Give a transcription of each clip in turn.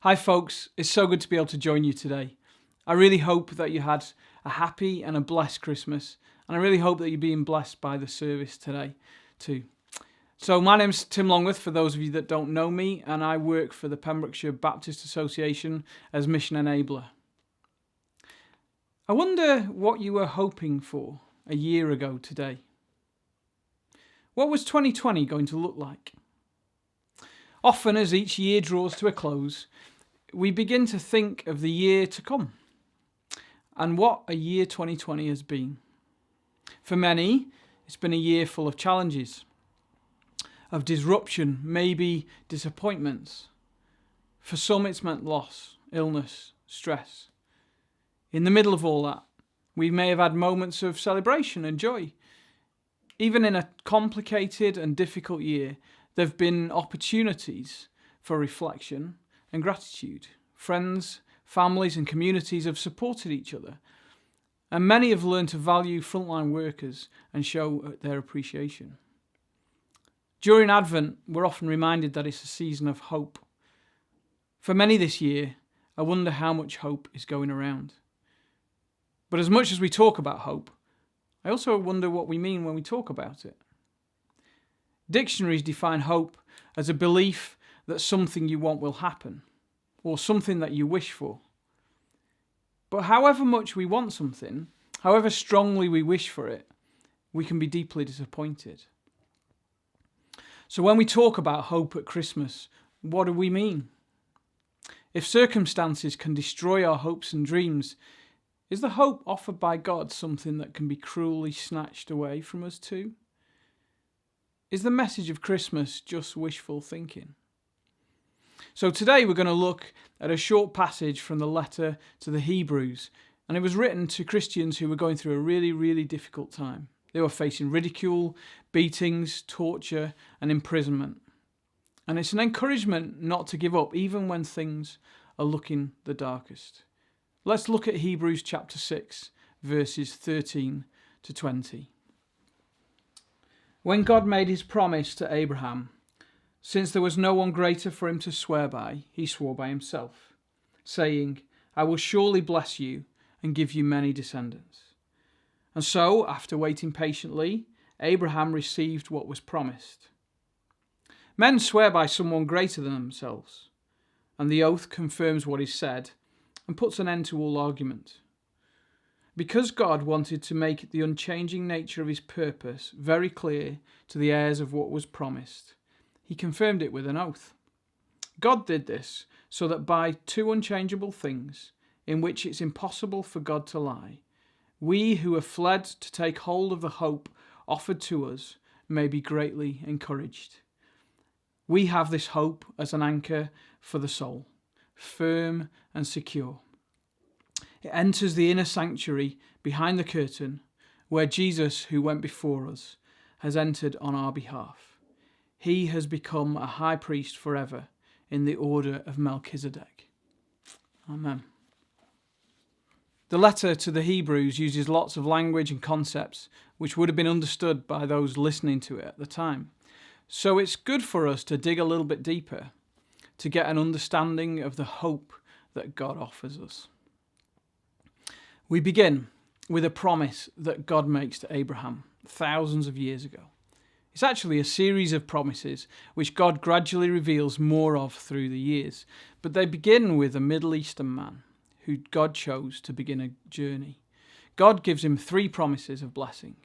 Hi folks, it's so good to be able to join you today. I really hope that you had a happy and a blessed Christmas, and I really hope that you're being blessed by the service today too. So my name's Tim Longworth, for those of you that don't know me, and I work for the Pembroke Baptist Association as Mission Enabler. I wonder what you were hoping for a year ago today. What was 2020 going to look like? Often, as each year draws to a close, we begin to think of the year to come and what a year 2020 has been. For many, it's been a year full of challenges, of disruption, maybe disappointments. For some, it's meant loss, illness, stress. In the middle of all that, we may have had moments of celebration and joy. Even in a complicated and difficult year, there have been opportunities for reflection and gratitude. Friends, families and communities have supported each other, and many have learned to value frontline workers and show their appreciation. During Advent, we're often reminded that it's a season of hope. For many this year, I wonder how much hope is going around. But as much as we talk about hope, I also wonder what we mean when we talk about it. Dictionaries define hope as a belief that something you want will happen, or something that you wish for. But however much we want something, however strongly we wish for it, we can be deeply disappointed. So when we talk about hope at Christmas, what do we mean? If circumstances can destroy our hopes and dreams, is the hope offered by God something that can be cruelly snatched away from us too? Is the message of Christmas just wishful thinking? So today we're going to look at a short passage from the letter to the Hebrews, and it was written to Christians who were going through a really, really difficult time. They were facing ridicule, beatings, torture, and imprisonment. And it's an encouragement not to give up, even when things are looking the darkest. Let's look at Hebrews chapter 6, verses 13 to 20. When God made his promise to Abraham, since there was no one greater for him to swear by, he swore by himself, saying, I will surely bless you and give you many descendants. And so, after waiting patiently, Abraham received what was promised. Men swear by someone greater than themselves, and the oath confirms what is said and puts an end to all argument. Because God wanted to make the unchanging nature of his purpose very clear to the heirs of what was promised, he confirmed it with an oath. God did this so that by two unchangeable things, in which it's impossible for God to lie, we who have fled to take hold of the hope offered to us may be greatly encouraged. We have this hope as an anchor for the soul, firm and secure. It enters the inner sanctuary behind the curtain, where Jesus, who went before us, has entered on our behalf. He has become a high priest forever in the order of Melchizedek. Amen. The letter to the Hebrews uses lots of language and concepts which would have been understood by those listening to it at the time. So it's good for us to dig a little bit deeper to get an understanding of the hope that God offers us. We begin with a promise that God makes to Abraham thousands of years ago. It's actually a series of promises which God gradually reveals more of through the years, but they begin with a Middle Eastern man who God chose to begin a journey. God gives him 3 promises of blessing: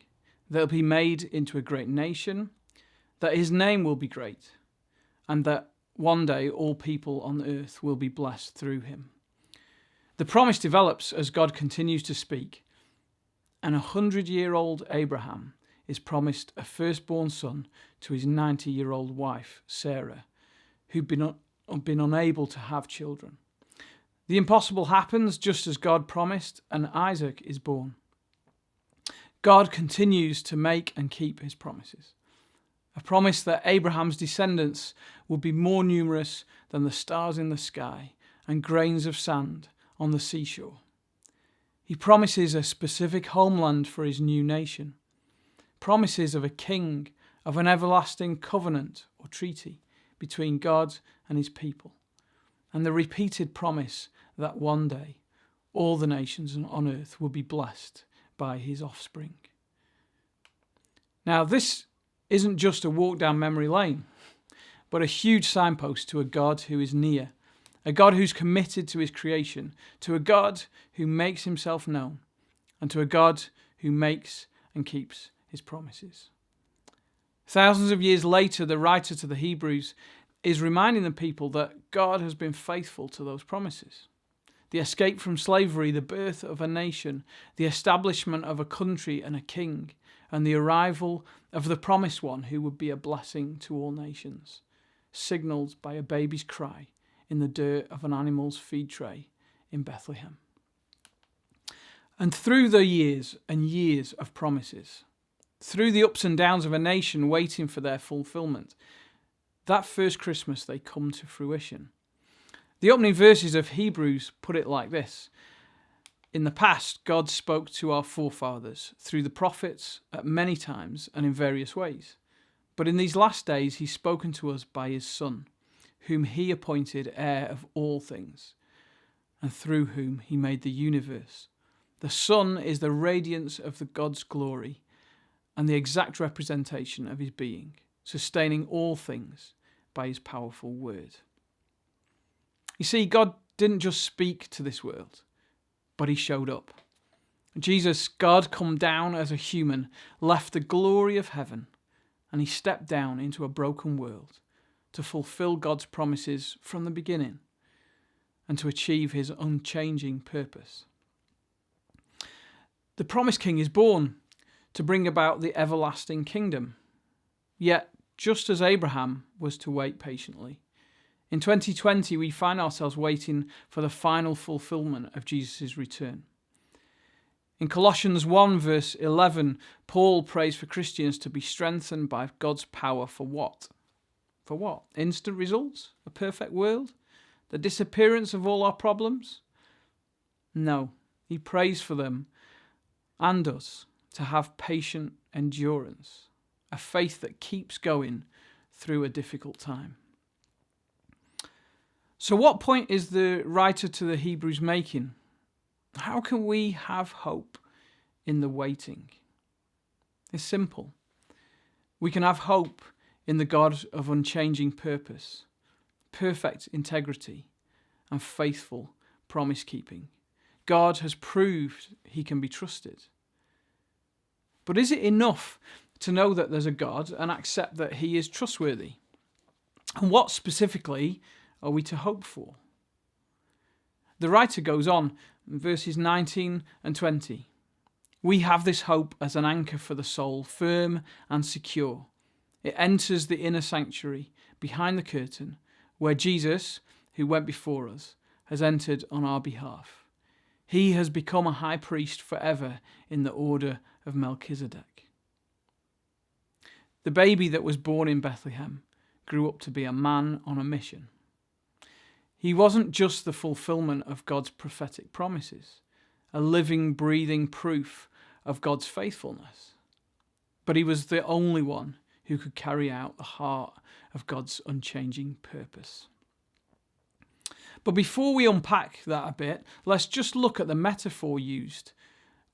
that he'll be made into a great nation, that his name will be great, and that one day all people on earth will be blessed through him. The promise develops as God continues to speak, and 100-year-old Abraham is promised a firstborn son to his 90-year-old wife, Sarah, who'd been unable to have children. The impossible happens just as God promised, and Isaac is born. God continues to make and keep his promises. A promise that Abraham's descendants will be more numerous than the stars in the sky and grains of sand on the seashore. He promises a specific homeland for his new nation, promises of a king, of an everlasting covenant or treaty between God and his people, and the repeated promise that one day all the nations on earth will be blessed by his offspring. Now, this isn't just a walk down memory lane, but a huge signpost to a God who is near, a God who's committed to his creation, to a God who makes himself known, and to a God who makes and keeps his promises. Thousands of years later, the writer to the Hebrews is reminding the people that God has been faithful to those promises. The escape from slavery, the birth of a nation, the establishment of a country and a king, and the arrival of the promised one who would be a blessing to all nations, signalled by a baby's cry in the dirt of an animal's feed tray in Bethlehem. And through the years and years of promises, through the ups and downs of a nation waiting for their fulfillment, that first Christmas they come to fruition. The opening verses of Hebrews put it like this: in the past, God spoke to our forefathers through the prophets at many times and in various ways. But in these last days, he's spoken to us by his Son, whom he appointed heir of all things, and through whom he made the universe. The Son is the radiance of the God's glory and the exact representation of his being, sustaining all things by his powerful word. You see, God didn't just speak to this world, but he showed up. Jesus, God come down as a human, left the glory of heaven, and he stepped down into a broken world to fulfill God's promises from the beginning and to achieve his unchanging purpose. The promised king is born to bring about the everlasting kingdom. Yet, just as Abraham was to wait patiently, in 2020 we find ourselves waiting for the final fulfillment of Jesus' return. In Colossians 1 verse 11, Paul prays for Christians to be strengthened by God's power for what? For what? Instant results? A perfect world? The disappearance of all our problems? No, he prays for them and us to have patient endurance, a faith that keeps going through a difficult time. So what point is the writer to the Hebrews making? How can we have hope in the waiting? It's simple. We can have hope in the God of unchanging purpose, perfect integrity, and faithful promise-keeping. God has proved he can be trusted. But is it enough to know that there's a God and accept that he is trustworthy? And what specifically are we to hope for? The writer goes on in verses 19 and 20. We have this hope as an anchor for the soul, firm and secure. It enters the inner sanctuary behind the curtain, where Jesus, who went before us, has entered on our behalf. He has become a high priest forever in the order of Melchizedek. The baby that was born in Bethlehem grew up to be a man on a mission. He wasn't just the fulfillment of God's prophetic promises, a living, breathing proof of God's faithfulness, but he was the only one who could carry out the heart of God's unchanging purpose. But before we unpack that a bit, let's just look at the metaphor used.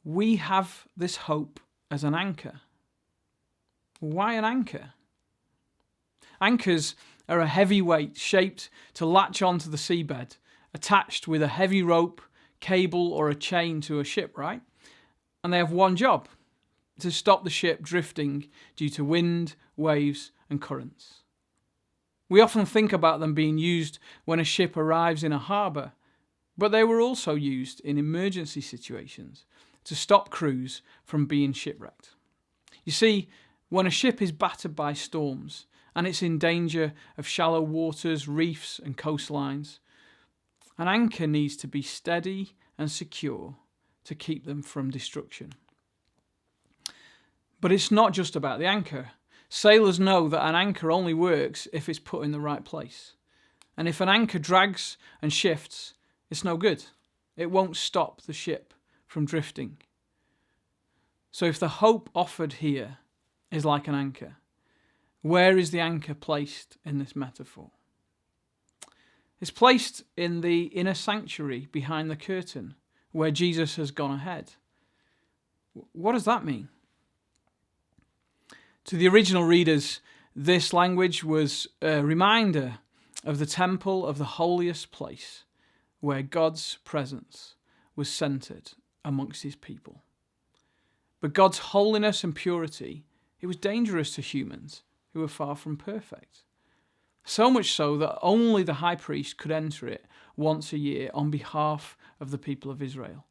We have this hope as an anchor. Why an anchor? Anchors are a heavy weight shaped to latch onto the seabed, attached with a heavy rope, cable, or a chain to a ship, right? And they have one job: to stop the ship drifting due to wind, waves, and currents. We often think about them being used when a ship arrives in a harbour, but they were also used in emergency situations to stop crews from being shipwrecked. You see, when a ship is battered by storms and it's in danger of shallow waters, reefs, and coastlines, an anchor needs to be steady and secure to keep them from destruction. But it's not just about the anchor. Sailors know that an anchor only works if it's put in the right place. And if an anchor drags and shifts, it's no good. It won't stop the ship from drifting. So if the hope offered here is like an anchor, where is the anchor placed in this metaphor? It's placed in the inner sanctuary behind the curtain where Jesus has gone ahead. What does that mean? To the original readers, this language was a reminder of the temple of the holiest place where God's presence was centered amongst his people. But God's holiness and purity, it was dangerous to humans who were far from perfect. So much so that only the high priest could enter it once a year on behalf of the people of Israel.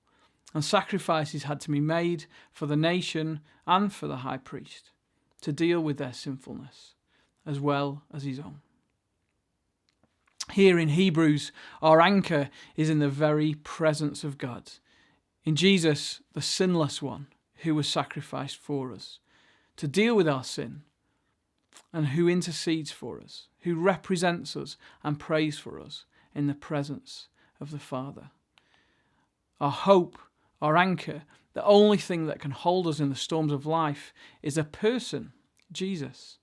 And sacrifices had to be made for the nation and for the high priest to deal with their sinfulness as well as his own. Here in Hebrews, our anchor is in the very presence of God, in Jesus, the sinless one who was sacrificed for us, to deal with our sin, and who intercedes for us, who represents us and prays for us in the presence of the Father. Our hope, our anchor, the only thing that can hold us in the storms of life is a person, Jesus.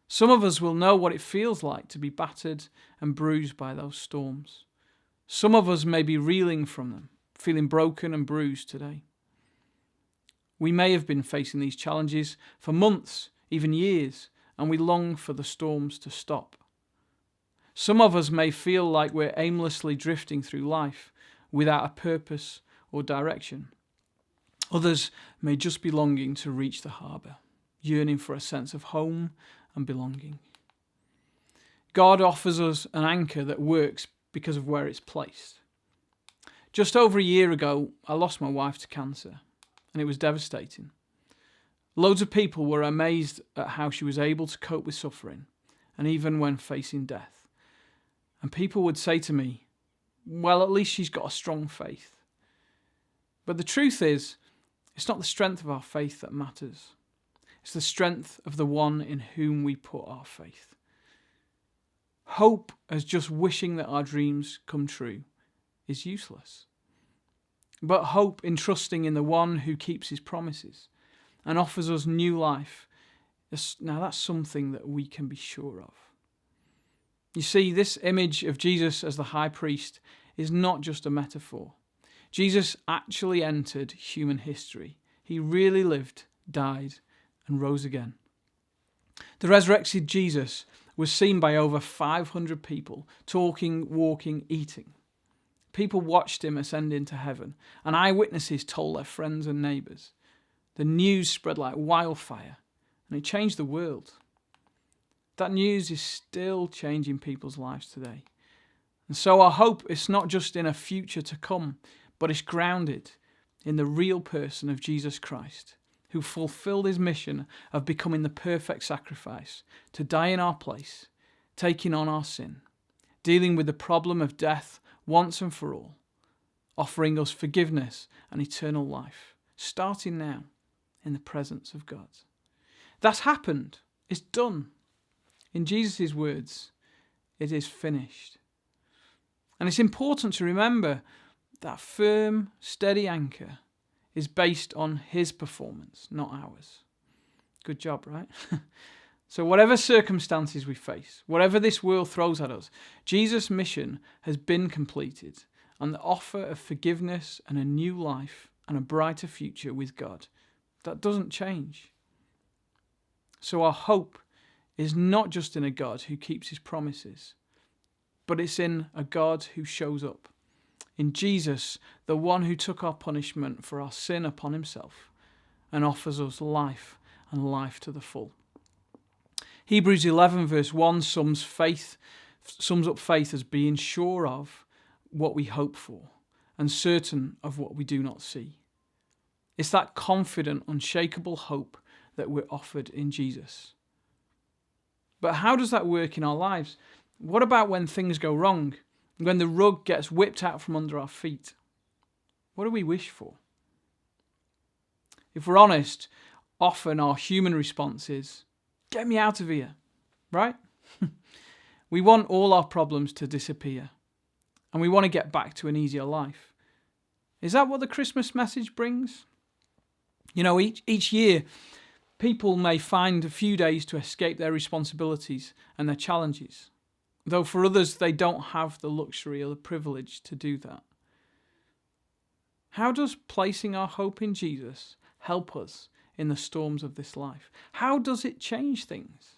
Some of us will know what it feels like to be battered and bruised by those storms. Some of us may be reeling from them, feeling broken and bruised today. We may have been facing these challenges for months, even years, and we long for the storms to stop. Some of us may feel like we're aimlessly drifting through life without a purpose or direction. Others may just be longing to reach the harbour, yearning for a sense of home and belonging. God offers us an anchor that works because of where it's placed. Just over a year ago, I lost my wife to cancer, and it was devastating. Loads of people were amazed at how she was able to cope with suffering, and even when facing death. And people would say to me, well, at least she's got a strong faith. But the truth is, it's not the strength of our faith that matters. It's the strength of the one in whom we put our faith. Hope as just wishing that our dreams come true is useless. But hope in trusting in the one who keeps his promises and offers us new life, now that's something that we can be sure of. You see, this image of Jesus as the high priest is not just a metaphor. Jesus actually entered human history. He really lived, died, and rose again. The resurrected Jesus was seen by over 500 people, talking, walking, eating. People watched him ascend into heaven, and eyewitnesses told their friends and neighbours. The news spread like wildfire, and it changed the world. That news is still changing people's lives today. And so our hope is not just in a future to come, but it's grounded in the real person of Jesus Christ, who fulfilled his mission of becoming the perfect sacrifice to die in our place, taking on our sin, dealing with the problem of death once and for all, offering us forgiveness and eternal life, starting now in the presence of God. That's happened. It's done. In Jesus' words, it is finished. And it's important to remember that firm, steady anchor is based on his performance, not ours. Good job, right? So whatever circumstances we face, whatever this world throws at us, Jesus' mission has been completed, and the offer of forgiveness and a new life and a brighter future with God, that doesn't change. So our hope is not just in a God who keeps his promises, but it's in a God who shows up. In Jesus, the one who took our punishment for our sin upon himself and offers us life and life to the full. Hebrews 11 verse 1 sums up faith as being sure of what we hope for and certain of what we do not see. It's that confident, unshakable hope that we're offered in Jesus. But how does that work in our lives? What about when things go wrong? When the rug gets whipped out from under our feet? What do we wish for? If we're honest, often our human response is, get me out of here, right? We want all our problems to disappear, and we want to get back to an easier life. Is that what the Christmas message brings? You know, each year, people may find a few days to escape their responsibilities and their challenges. though for others they don't have the luxury or the privilege to do that. How does placing our hope in Jesus help us in the storms of this life? How does it change things?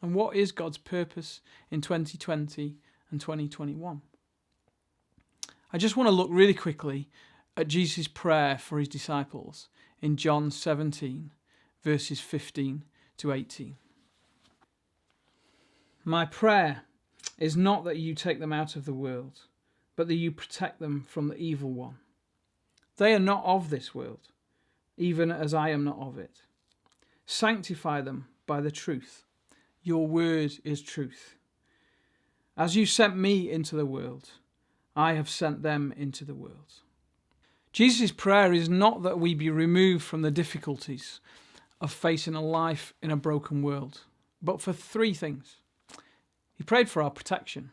And what is God's purpose in 2020 and 2021? I just want to look really quickly at Jesus' prayer for his disciples in John 17, verses 15 to 18. My prayer is not that you take them out of the world, but that you protect them from the evil one. They are not of this world, even as I am not of it. Sanctify them by the truth. Your word is truth. As you sent me into the world, I have sent them into the world. Jesus' prayer is not that we be removed from the difficulties of facing a life in a broken world, but for three things. He prayed for our protection.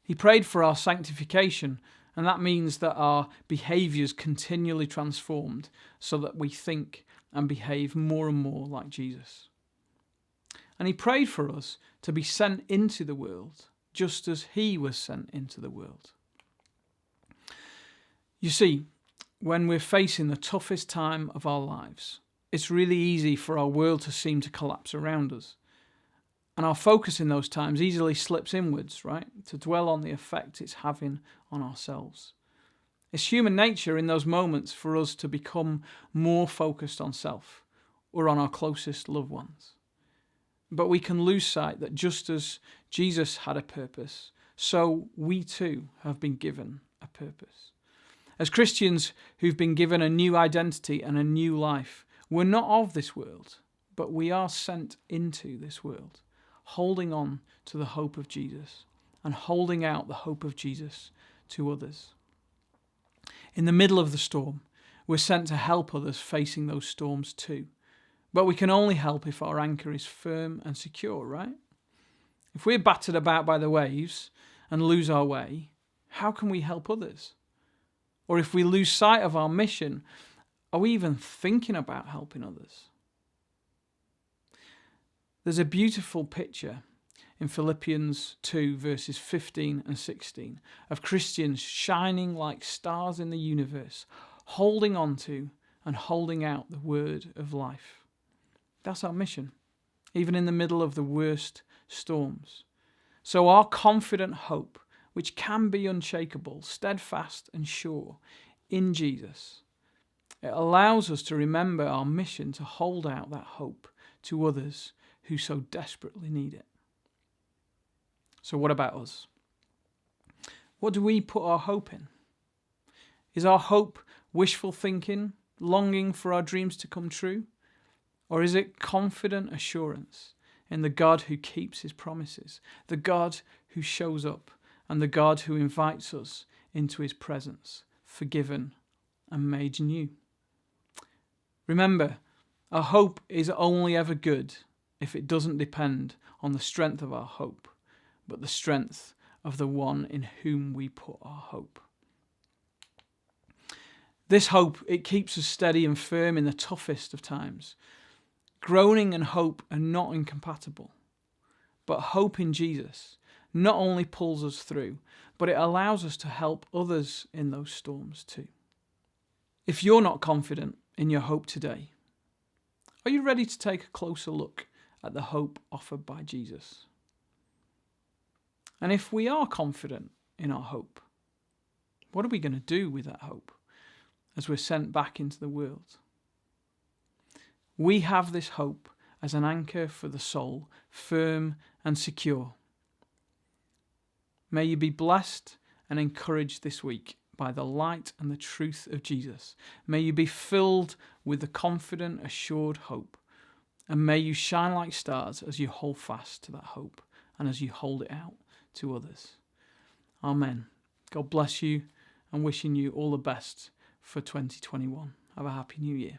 He prayed for our sanctification, and that means that our behaviours continually transformed so that we think and behave more and more like Jesus. And he prayed for us to be sent into the world just as he was sent into the world. You see, when we're facing the toughest time of our lives, it's really easy for our world to seem to collapse around us. And our focus in those times easily slips inwards, right? To dwell on the effect it's having on ourselves. It's human nature in those moments for us to become more focused on self or on our closest loved ones. But we can lose sight that just as Jesus had a purpose, so we too have been given a purpose. As Christians who've been given a new identity and a new life, we're not of this world, but we are sent into this world, holding on to the hope of Jesus and holding out the hope of Jesus to others. In the middle of the storm, we're sent to help others facing those storms too. But we can only help if our anchor is firm and secure, right? If we're battered about by the waves and lose our way, how can we help others? Or if we lose sight of our mission, are we even thinking about helping others? There's a beautiful picture in Philippians 2 verses 15 and 16 of Christians shining like stars in the universe, holding on to and holding out the word of life. That's our mission, even in the middle of the worst storms. So our confident hope, which can be unshakable, steadfast and sure in Jesus, it allows us to remember our mission to hold out that hope to others who so desperately need it. So what about us? What do we put our hope in? Is our hope wishful thinking, longing for our dreams to come true? Or is it confident assurance in the God who keeps his promises, the God who shows up, and the God who invites us into his presence, forgiven and made new? Remember, our hope is only ever good if it doesn't depend on the strength of our hope, but the strength of the one in whom we put our hope. This hope, it keeps us steady and firm in the toughest of times. Groaning and hope are not incompatible, but hope in Jesus not only pulls us through, but it allows us to help others in those storms too. If you're not confident in your hope today, are you ready to take a closer look at the hope offered by Jesus? And if we are confident in our hope, what are we going to do with that hope as we're sent back into the world? We have this hope as an anchor for the soul, firm and secure. May you be blessed and encouraged this week by the light and the truth of Jesus. May you be filled with the confident, assured hope. And may you shine like stars as you hold fast to that hope and as you hold it out to others. Amen. God bless you and wishing you all the best for 2021. Have a happy new year.